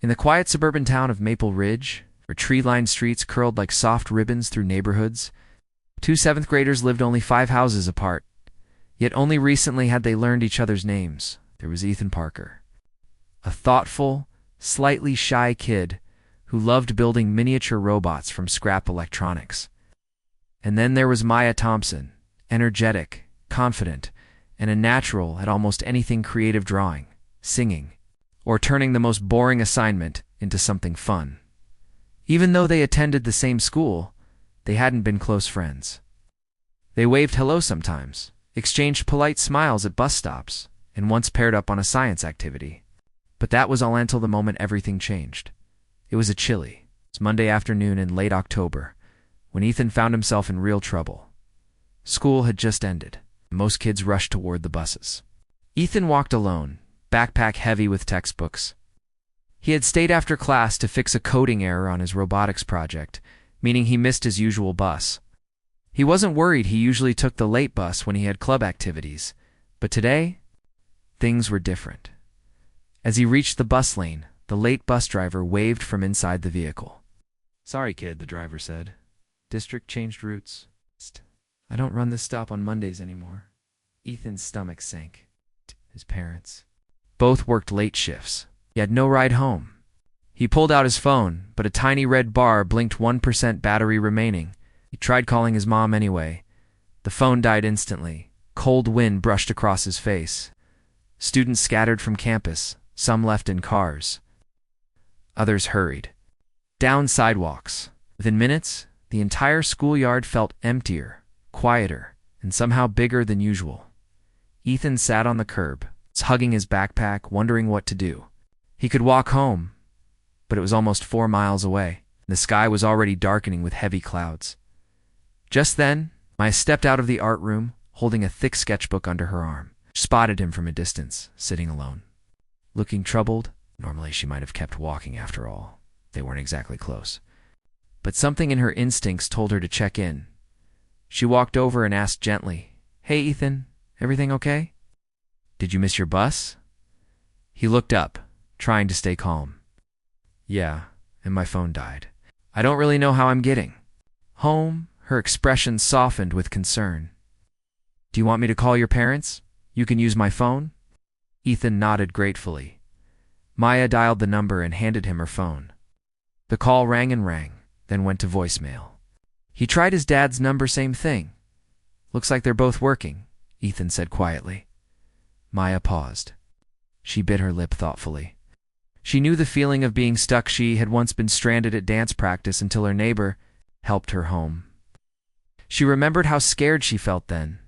In the quiet suburban town of Maple Ridge, where tree-lined streets curled like soft ribbons through neighborhoods, two seventh-graders lived only 5 houses apart. Yet only recently had they learned each other's names. There was Ethan Parker, a thoughtful, slightly shy kid who loved building miniature robots from scrap electronics. And then there was Maya Thompson, energetic, confident, and a natural at almost anything: creative drawing, singing, or turning the most boring assignment into something fun. Even though they attended the same school, they hadn't been close friends. They waved hello sometimes, exchanged polite smiles at bus stops, and once paired up on a science activity. But that was all until the moment everything changed. It was a chilly Monday afternoon in late October, when Ethan found himself in real trouble. School had just ended. Most kids rushed toward the buses. Ethan walked alone, backpack heavy with textbooks. He had stayed after class to fix a coding error on his robotics project, meaning he missed his usual bus. He wasn't worried. He usually took the late bus when he had club activities, but today, things were different. As he reached the bus lane, the late bus driver waved from inside the vehicle. "Sorry, kid," the driver said. "District changed routes. I don't run this stop on Mondays anymore." Ethan's stomach sank. His parents both worked late shifts. He had no ride home. He pulled out his phone, but a tiny red bar blinked 1% battery remaining. He tried calling his mom anyway. The phone died instantly. Cold wind brushed across his face. Students scattered from campus, some left in cars. Others hurried down sidewalks. Within minutes, the entire schoolyard felt emptier, quieter, and somehow bigger than usual. Ethan sat on the curb, hugging his backpack, wondering what to do. He could walk home, but it was almost 4 miles away. The sky was already darkening with heavy clouds. Just then, Maya stepped out of the art room, holding a thick sketchbook under her arm. She spotted him from a distance, sitting alone. Looking troubled, normally she might have kept walking after all. They weren't exactly close. But something in her instincts told her to check in. She walked over and asked gently, "Hey, Ethan, everything okay? Did you miss your bus?" He looked up, trying to stay calm. "Yeah, and my phone died. I don't really know how I'm getting home." Her expression softened with concern. "Do you want me to call your parents? You can use my phone?" Ethan nodded gratefully. Maya dialed the number and handed him her phone. The call rang and rang, then went to voicemail. He tried his dad's number, same thing. "Looks like they're both working," Ethan said quietly. Maya paused. She bit her lip thoughtfully. She knew the feeling of being stuck. She had once been stranded at dance practice until her neighbor helped her home. She remembered how scared she felt then.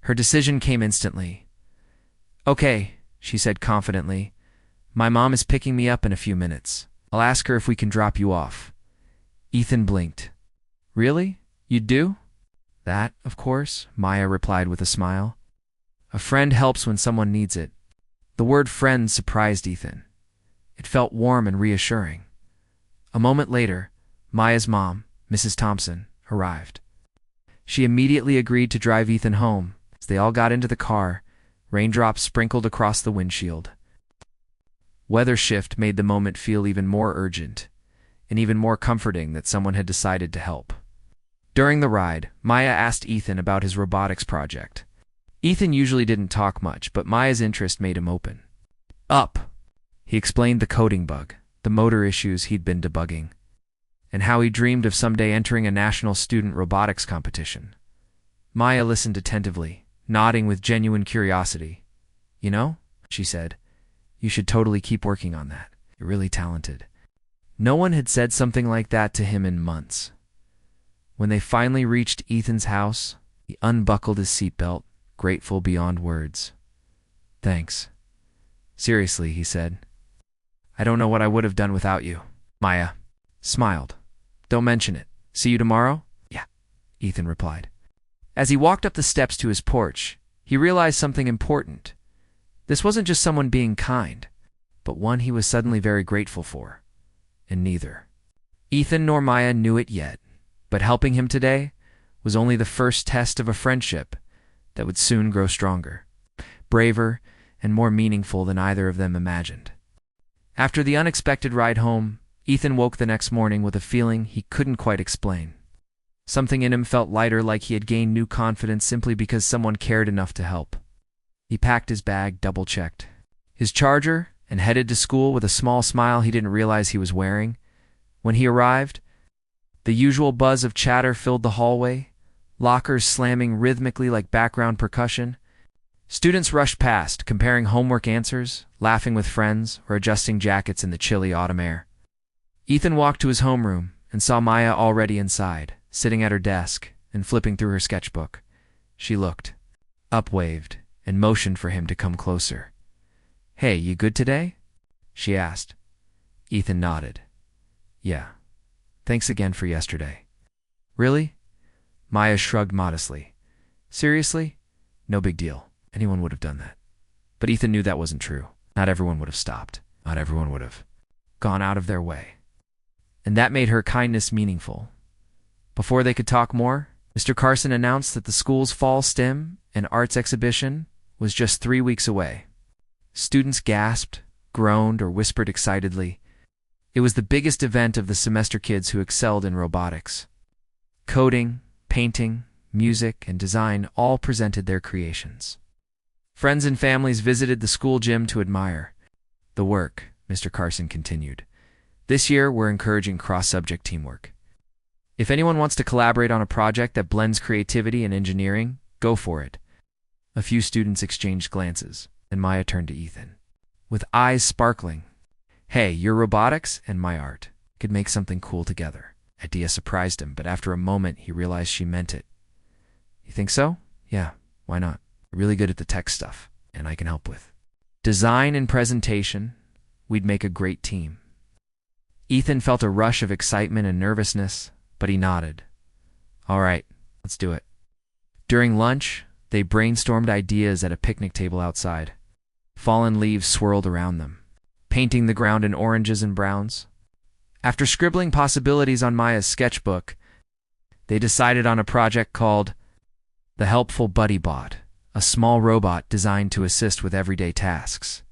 Her decision came instantly. "Okay," she said confidently. "My mom is picking me up in a few minutes. I'll ask her if we can drop you off." Ethan blinked. "Really? You'd do?" "That, of course," Maya replied with a smile. "A friend helps when someone needs it." The word friend surprised Ethan. It felt warm and reassuring. A moment later, Maya's mom, Mrs. Thompson, arrived. She immediately agreed to drive Ethan home. As they all got into the car, raindrops sprinkled across the windshield. Weather shift made the moment feel even more urgent, and even more comforting that someone had decided to help. During the ride, Maya asked Ethan about his robotics project. Ethan usually didn't talk much, but Maya's interest made him open. He explained the coding bug, the motor issues he'd been debugging, and how he dreamed of someday entering a national student robotics competition. Maya listened attentively, nodding with genuine curiosity. "You know," she said, "you should totally keep working on that. You're really talented." No one had said something like that to him in months. When they finally reached Ethan's house, he unbuckled his seatbelt, grateful beyond words. "Thanks. Seriously," he said. "I don't know what I would have done without you." Maya smiled. "Don't mention it. See you tomorrow?" "Yeah," Ethan replied. As he walked up the steps to his porch, he realized something important. This wasn't just someone being kind, but one he was suddenly very grateful for. And neither Ethan nor Maya knew it yet, but helping him today was only the first test of a friendship that would soon grow stronger, braver, and more meaningful than either of them imagined. After the unexpected ride home, Ethan woke the next morning with a feeling he couldn't quite explain. Something in him felt lighter, like he had gained new confidence simply because someone cared enough to help. He packed his bag, double-checked his charger, and headed to school with a small smile he didn't realize he was wearing. When he arrived, the usual buzz of chatter filled the hallway, lockers slamming rhythmically like background percussion. Students rushed past, comparing homework answers, laughing with friends, or adjusting jackets in the chilly autumn air. Ethan walked to his homeroom and saw Maya already inside, sitting at her desk and flipping through her sketchbook. She looked, up-waved, and motioned for him to come closer. "Hey, you good today?" she asked. Ethan nodded. "Yeah. Thanks again for yesterday." "Really?" Maya shrugged modestly. "Seriously? No big deal. Anyone would have done that." But Ethan knew that wasn't true. Not everyone would have stopped. Not everyone would have gone out of their way. And that made her kindness meaningful. Before they could talk more, Mr. Carson announced that the school's fall STEM and arts exhibition was just 3 weeks away. Students gasped, groaned, or whispered excitedly. It was the biggest event of the semester. Kids who excelled in robotics, coding, painting, music, and design all presented their creations. Friends and families visited the school gym to admire the work. Mr. Carson continued. "This year, we're encouraging cross-subject teamwork. If anyone wants to collaborate on a project that blends creativity and engineering, go for it." A few students exchanged glances, and Maya turned to Ethan, with eyes sparkling. "Hey, your robotics and my art could make something cool together." Idea surprised him, but after a moment, he realized she meant it. "You think so?" "Yeah, why not? You're really good at the tech stuff, and I can help with design and presentation. We'd make a great team." Ethan felt a rush of excitement and nervousness, but he nodded. "All right, let's do it." During lunch, they brainstormed ideas at a picnic table outside. Fallen leaves swirled around them, painting the ground in oranges and browns. After scribbling possibilities on Maya's sketchbook, they decided on a project called the Helpful Buddy Bot, a small robot designed to assist with everyday tasks.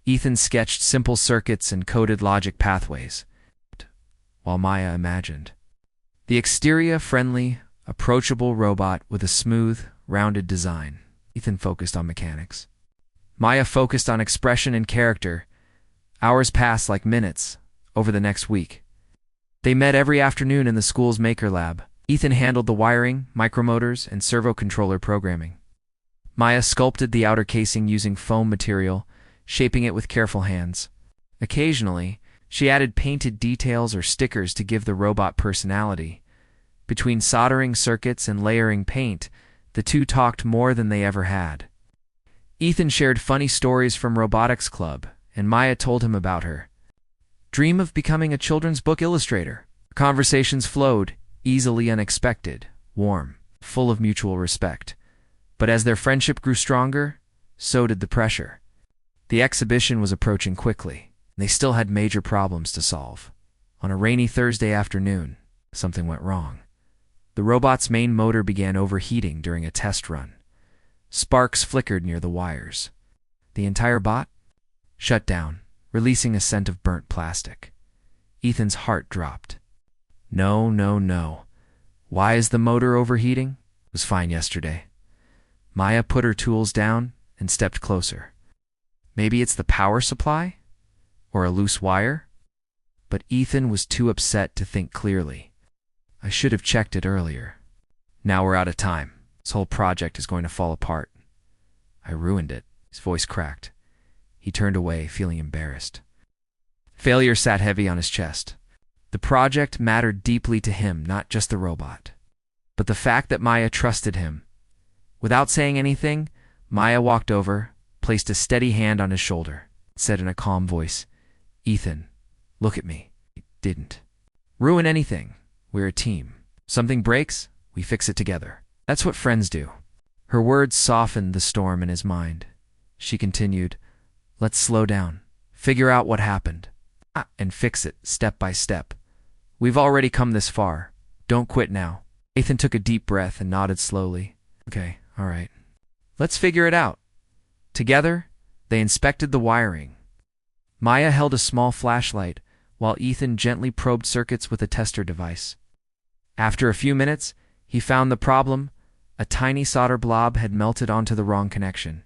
Ethan sketched simple circuits and coded logic pathways, while Maya imagined the exterior friendly, approachable robot with a smooth, rounded design. Ethan focused on mechanics. Maya focused on expression and character. Hours passed like minutes over the next week. They met every afternoon in the school's maker lab. Ethan handled the wiring, micromotors, and servo controller programming. Maya sculpted the outer casing using foam material, shaping it with careful hands. Occasionally, she added painted details or stickers to give the robot personality. Between soldering circuits and layering paint, the two talked more than they ever had. Ethan shared funny stories from Robotics Club, and Maya told him about her dream of becoming a children's book illustrator. Conversations flowed, easily unexpected, warm, full of mutual respect. But as their friendship grew stronger, so did the pressure. The exhibition was approaching quickly, and they still had major problems to solve. On a rainy Thursday afternoon, something went wrong. The robot's main motor began overheating during a test run. Sparks flickered near the wires. The entire bot shut down, releasing a scent of burnt plastic. Ethan's heart dropped. No, no, no. Why is the motor overheating? It was fine yesterday. Maya put her tools down and stepped closer. Maybe it's the power supply? Or a loose wire? But Ethan was too upset to think clearly. I should have checked it earlier. Now we're out of time. This whole project is going to fall apart. I ruined it. His voice cracked. He turned away, feeling embarrassed. Failure sat heavy on his chest. The project mattered deeply to him, not just the robot. But the fact that Maya trusted him. Without saying anything, Maya walked over, placed a steady hand on his shoulder, said in a calm voice, "Ethan, look at me." He didn't ruin anything. We're a team. Something breaks, we fix it together. That's what friends do. Her words softened the storm in his mind. She continued, "Let's slow down, figure out what happened, and fix it step by step. We've already come this far. Don't quit now." Ethan took a deep breath and nodded slowly. "Okay, all right. Let's figure it out." Together, they inspected the wiring. Maya held a small flashlight, while Ethan gently probed circuits with a tester device. After a few minutes, he found the problem. A tiny solder blob had melted onto the wrong connection,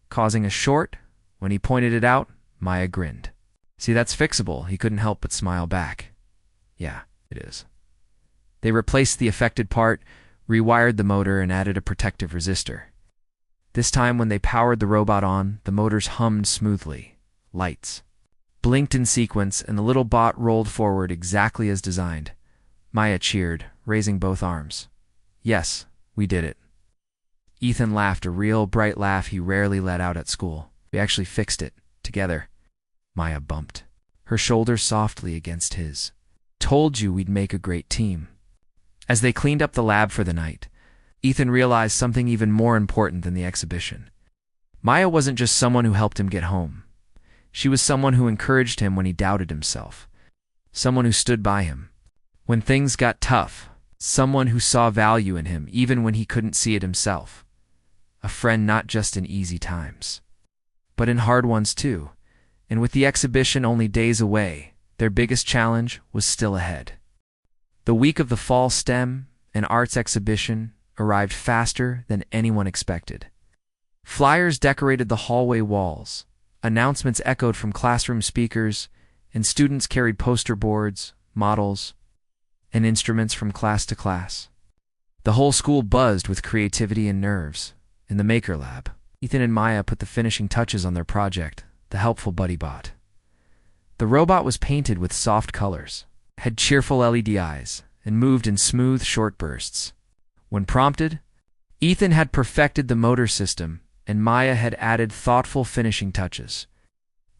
causing a short. When he pointed it out, Maya grinned. "See, that's fixable," he couldn't help but smile back. "Yeah, it is." They replaced the affected part, rewired the motor, and added a protective resistor. This time, when they powered the robot on, the motors hummed smoothly. Lights blinked in sequence, and the little bot rolled forward exactly as designed. Maya cheered, raising both arms. "Yes, we did it." Ethan laughed, a real bright laugh he rarely let out at school. "We actually fixed it, together." Maya bumped her shoulder softly against his. "Told you we'd make a great team." As they cleaned up the lab for the night, Ethan realized something even more important than the exhibition. Maya wasn't just someone who helped him get home. She was someone who encouraged him when he doubted himself. Someone who stood by him when things got tough. Someone who saw value in him even when he couldn't see it himself. A friend not just in easy times, but in hard ones too. And with the exhibition only days away, their biggest challenge was still ahead. The week of the fall STEM and arts exhibition arrived faster than anyone expected. Flyers decorated the hallway walls, announcements echoed from classroom speakers, and students carried poster boards, models, and instruments from class to class. The whole school buzzed with creativity and nerves. In the Maker Lab, Ethan and Maya put the finishing touches on their project, the helpful Buddy Bot. The robot was painted with soft colors, had cheerful LED eyes, and moved in smooth, short bursts. When prompted, Ethan had perfected the motor system, and Maya had added thoughtful finishing touches.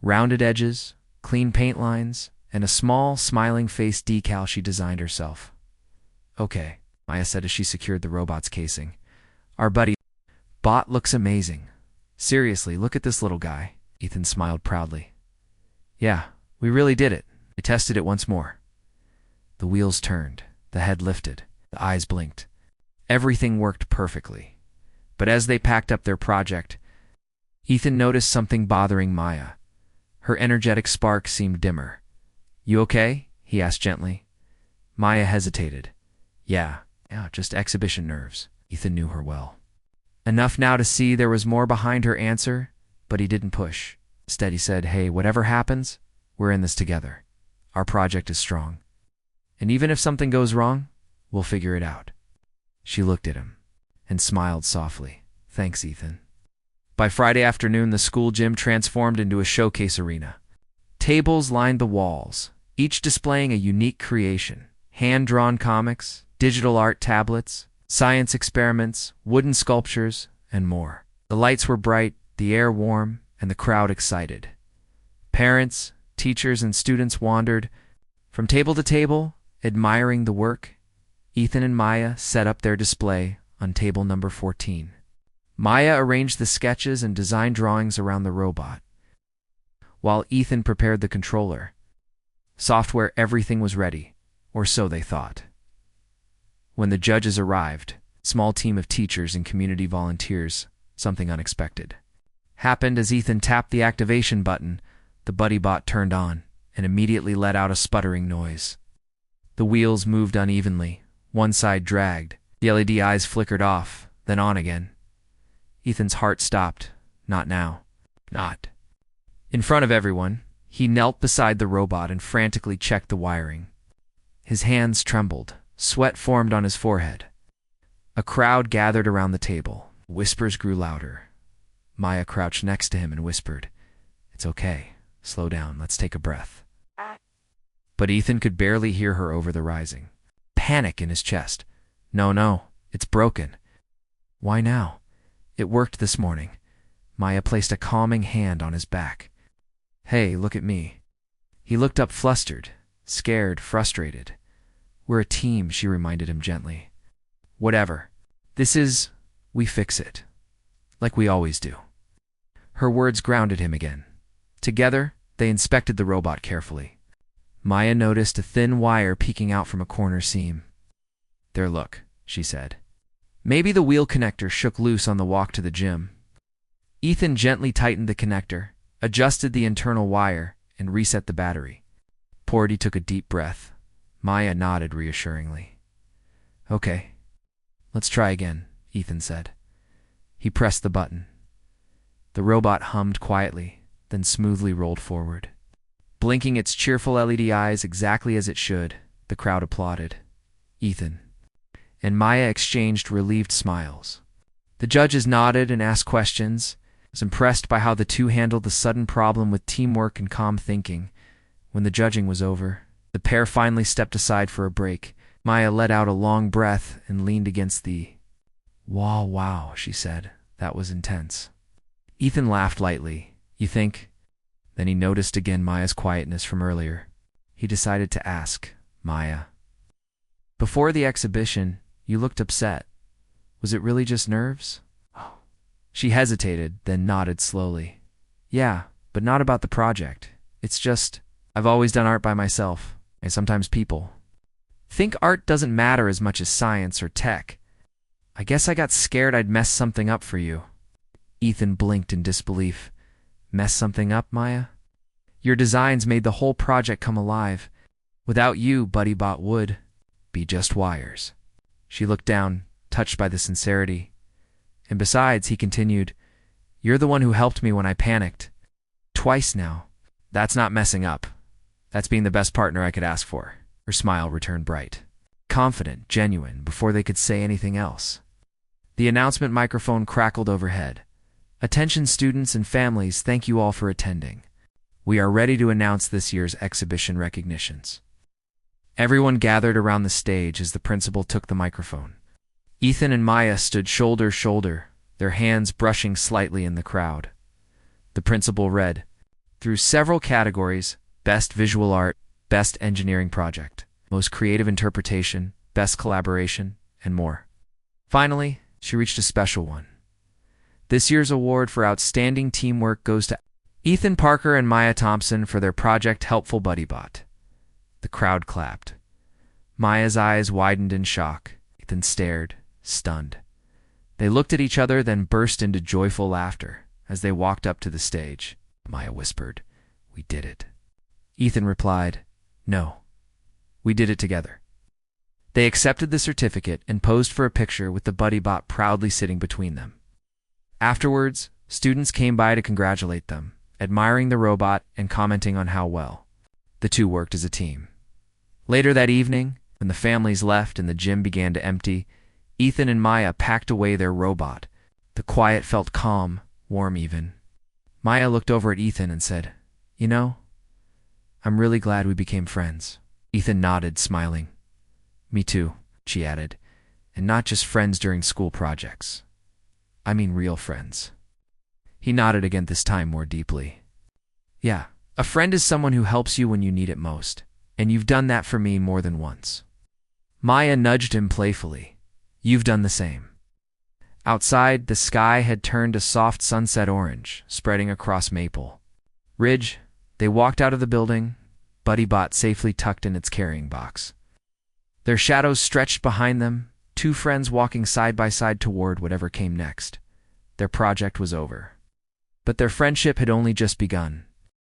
Rounded edges, clean paint lines, and a small, smiling face decal she designed herself. "Okay," Maya said as she secured the robot's casing. "Our Buddy Bot looks amazing. Seriously, look at this little guy." Ethan smiled proudly. "Yeah, we really did it." They tested it once more. The wheels turned, the head lifted, the eyes blinked. Everything worked perfectly. But as they packed up their project, Ethan noticed something bothering Maya. Her energetic spark seemed dimmer. "You okay?" he asked gently. Maya hesitated. Yeah, just exhibition nerves." Ethan knew her well. Enough now to see there was more behind her answer, but he didn't push. Instead, he said, "Hey, whatever happens, we're in this together. Our project is strong. And even if something goes wrong, we'll figure it out." She looked at him and smiled softly. "Thanks, Ethan." By Friday afternoon, the school gym transformed into a showcase arena. Tables lined the walls, each displaying a unique creation. Hand-drawn comics, digital art tablets, science experiments, wooden sculptures, and more. The lights were bright, the air warm, and the crowd excited. Parents, teachers, and students wandered from table to table, admiring the work. Ethan and Maya set up their display on table number 14. Maya arranged the sketches and design drawings around the robot, while Ethan prepared the controller. Software, everything was ready, or so they thought. When the judges arrived, a small team of teachers and community volunteers, something unexpected happened. As Ethan tapped the activation button, the Buddy Bot turned on and immediately let out a sputtering noise. The wheels moved unevenly, one side dragged, the LED eyes flickered off, then on again. Ethan's heart stopped. Not now. Not. In front of everyone, he knelt beside the robot and frantically checked the wiring. His hands trembled. Sweat formed on his forehead. A crowd gathered around the table. Whispers grew louder. Maya crouched next to him and whispered, "It's okay. Slow down. Let's take a breath." But Ethan could barely hear her over the rising panic in his chest. No, it's broken." "Why now? It worked this morning." Maya placed a calming hand on his back. "Hey, look at me." He looked up flustered, scared, frustrated. "We're a team," she reminded him gently. "Whatever. We fix it. Like we always do." Her words grounded him again. Together, they inspected the robot carefully. Maya noticed a thin wire peeking out from a corner seam. "There, look," she said. Maybe the wheel connector shook loose on the walk to the gym. Ethan gently tightened the connector, adjusted the internal wire, and reset the battery. Porty took a deep breath. Maya nodded reassuringly. Okay, let's try again, Ethan said. He pressed the button. The robot hummed quietly, then smoothly rolled forward. Blinking its cheerful LED eyes exactly as it should, the crowd applauded. Ethan and Maya exchanged relieved smiles. The judges nodded and asked questions. Was impressed by how the two handled the sudden problem with teamwork and calm thinking. When the judging was over, the pair finally stepped aside for a break. Maya let out a long breath and leaned against the wall. Wow, she said. That was intense. Ethan laughed lightly. You think? Then he noticed again Maya's quietness from earlier. He decided to ask, Maya, before the exhibition, you looked upset. Was it really just nerves? She hesitated, then nodded slowly. Yeah, but not about the project. It's just, I've always done art by myself, and sometimes people think art doesn't matter as much as science or tech. I guess I got scared I'd mess something up for you. Ethan blinked in disbelief. Mess something up, Maya? Your designs made the whole project come alive. Without you, BuddyBot would be just wires. She looked down, touched by the sincerity. And besides, he continued, you're the one who helped me when I panicked. Twice now. That's not messing up. That's being the best partner I could ask for. Her smile returned bright, confident, genuine, before they could say anything else. The announcement microphone crackled overhead. Attention students and families, thank you all for attending. We are ready to announce this year's exhibition recognitions. Everyone gathered around the stage as the principal took the microphone. Ethan and Maya stood shoulder to shoulder, their hands brushing slightly in the crowd. The principal read, through several categories, Best Visual Art, Best Engineering Project, Most Creative Interpretation, Best Collaboration, and more. Finally, she reached a special one. This year's award for outstanding teamwork goes to Ethan Parker and Maya Thompson for their project Helpful BuddyBot. The crowd clapped. Maya's eyes widened in shock. Ethan stared, stunned. They looked at each other, then burst into joyful laughter as they walked up to the stage. Maya whispered, "We did it." Ethan replied, "No, we did it together." They accepted the certificate and posed for a picture with the BuddyBot proudly sitting between them. Afterwards, students came by to congratulate them, admiring the robot and commenting on how well the two worked as a team. Later that evening, when the families left and the gym began to empty, Ethan and Maya packed away their robot. The quiet felt calm, warm even. Maya looked over at Ethan and said, "You know, I'm really glad we became friends." Ethan nodded, smiling. "Me too," she added, "and not just friends during school projects. I mean real friends." He nodded again, this time more deeply. "Yeah, a friend is someone who helps you when you need it most, and you've done that for me more than once." Maya nudged him playfully. "You've done the same." Outside, the sky had turned a soft sunset orange, spreading across Maple Ridge. They walked out of the building, BuddyBot safely tucked in its carrying box. Their shadows stretched behind them, two friends walking side by side toward whatever came next. Their project was over. But their friendship had only just begun.